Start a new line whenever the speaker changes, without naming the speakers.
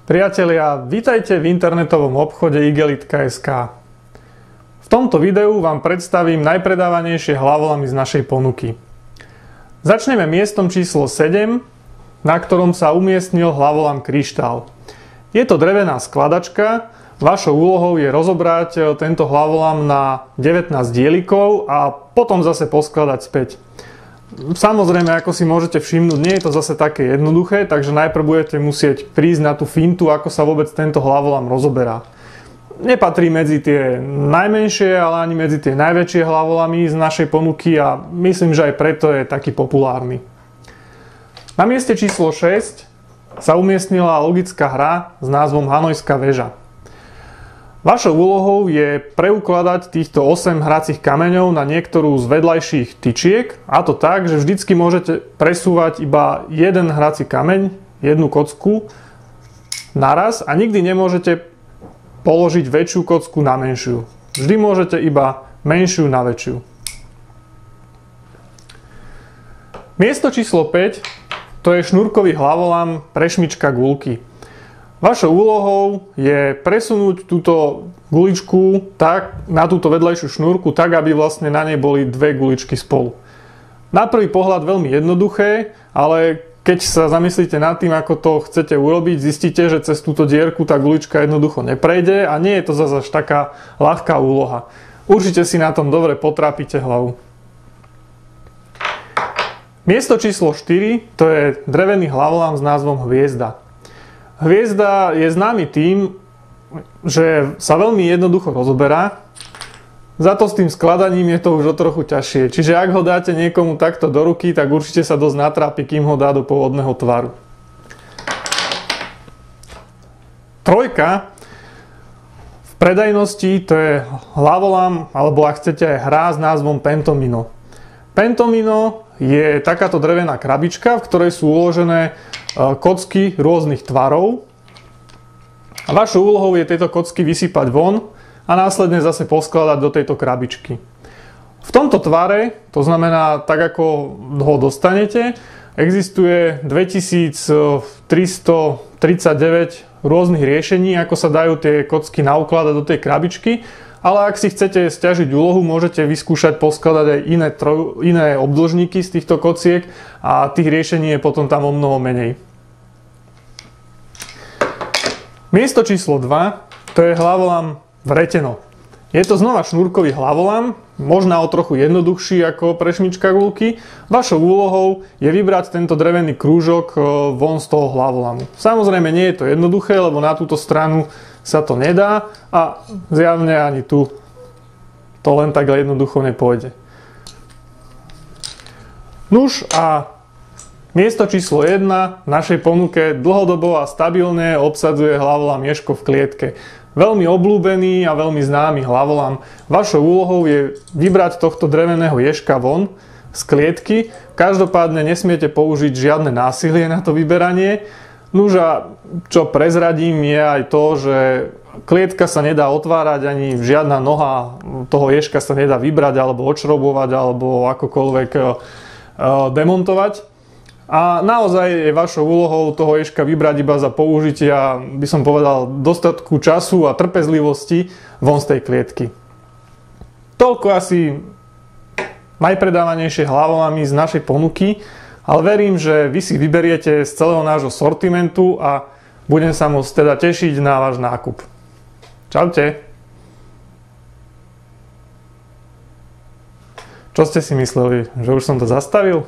Priatelia, vítajte v internetovom obchode Igelitka.sk. V tomto videu vám predstavím najpredávanejšie hlavolamy z našej ponuky. Začneme miestom číslo 7, na ktorom sa umiestnil hlavolam Kryštál. Je to drevená skladačka, vašou úlohou je rozobrať tento hlavolam na 19 dielikov a potom zase poskladať späť. Samozrejme, ako si môžete všimnúť, nie je to zase také jednoduché, takže najprv budete musieť prísť na tú fintu, ako sa vôbec tento hlavolam rozoberá. Nepatrí medzi tie najmenšie, ale ani medzi tie najväčšie hlavolamy z našej ponuky a myslím, že aj preto je taký populárny. Na mieste číslo 6 sa umiestnila logická hra s názvom Hanojská väža. Vašou úlohou je preukladať týchto 8 hracích kameňov na niektorú z vedľajších tyčiek, a to tak, že vždycky môžete presúvať iba jeden hrací kameň, jednu kocku naraz a nikdy nemôžete položiť väčšiu kocku na menšiu. Vždy môžete iba menšiu na väčšiu. Miesto číslo 5 to je šnúrkový hlavolam Prešmička guľky. Vašou úlohou je presunúť túto guličku tak, na túto vedľajšiu šnúrku tak, aby vlastne na nej boli dve guličky spolu. Na prvý pohľad veľmi jednoduché, ale keď sa zamyslíte nad tým, ako to chcete urobiť, zistíte, že cez túto dierku tá gulička jednoducho neprejde a nie je to zase až taká ľahká úloha. Určite si na tom dobre potrápite hlavu. Miesto číslo 4 to je drevený hlavolam s názvom Hviezda. Hviezda je známy tým, že sa veľmi jednoducho rozoberá, za to s tým skladaním je to už o trochu ťažšie. Čiže ak ho dáte niekomu takto do ruky, tak určite sa dosť natrápi, kým ho dá do pôvodného tvaru. Trojka v predajnosti to je hlavolam, alebo ak chcete aj hra s názvom Pentomino. Pentomino je takáto drevená krabička, v ktorej sú uložené kocky rôznych tvarov. A vašou úlohou je tieto kocky vysypať von a následne zase poskladať do tejto krabičky. V tomto tvare, to znamená tak ako ho dostanete, existuje 2339 rôznych riešení, ako sa dajú tie kocky naukladať do tej krabičky. Ale ak si chcete sťažiť úlohu, môžete vyskúšať poskladať aj iné obdĺžniky z týchto kociek a tých riešení je potom tam o mnoho menej. Miesto číslo 2 to je hlavolam Vreteno. Je to znova šnúrkový hlavolam, možno o trochu jednoduchší ako Prešmička guľky. Vašou úlohou je vybrať tento drevený krúžok von z toho hlavolamu. Samozrejme nie je to jednoduché, lebo na túto stranu sa to nedá a zjavne ani tu to len tak jednoducho nepôjde. Nuž a miesto číslo 1 v našej ponuke dlhodobo a stabilne obsadzuje hlavolam Ježko v klietke. Veľmi obľúbený a veľmi známy hlavolam. Vašou úlohou je vybrať tohto dreveného ježka von z klietky. Každopádne nesmiete použiť žiadne násilie na to vyberanie. Nuž a čo prezradím je aj to, že klietka sa nedá otvárať, ani žiadna noha toho ježka sa nedá vybrať alebo odšrobovať alebo akokoľvek demontovať. A naozaj je vašou úlohou toho ježka vybrať iba za použitia, by som povedal, dostatku času a trpezlivosti von z tej klietky. Toľko asi najpredávanejšie hlavolamy z našej ponuky. Ale verím, že vy si vyberiete z celého nášho sortimentu a budem sa môcť teda tešiť na váš nákup. Čaute. Čo ste si mysleli, že už som to zastavil?